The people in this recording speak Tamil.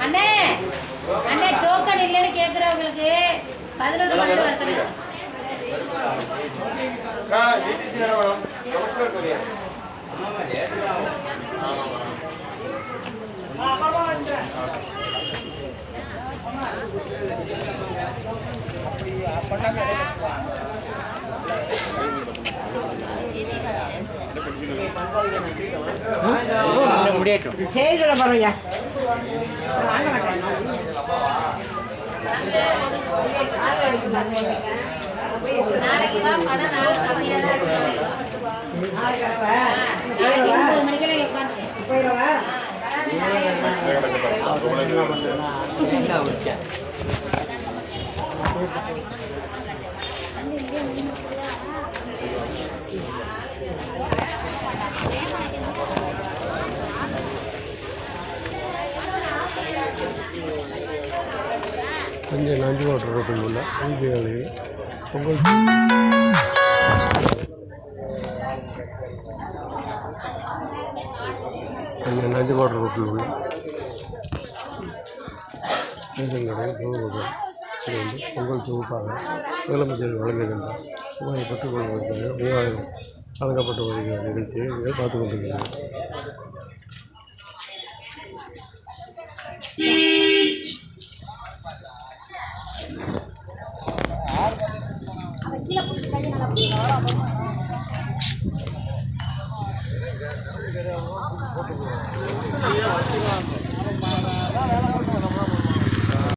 அண்ணே அண்ணே டோக்கன் இல்லைன்னு கேட்குறவங்களுக்கு 11 மணி வர சொல்லுங்க. முடியட்டும் செய்திட பாருங்க. நாளைக்கு வா படம் நாள் கம்மியாக தான் இருக்கு. 9 மணிக்கெல்லாம் உட்காந்து போயிடுவா. தஞ்சை நஞ்சுவாட்டர் ரோட்டில் உள்ள ஐந்து பொங்கல் தஞ்சை நஞ்சுவாட்டர் ரோட்டில் உள்ள ரேஷன் கடை பொங்கல் இது வந்து பொங்கல் தொகுப்பாக முதலமைச்சர் வழங்குகின்றார் சுமார் பெற்றுக்கொள்வதற்காக வழங்கப்பட்டு வருகிற நிகழ்ச்சியை பார்த்து கொண்டிருக்கிறார்.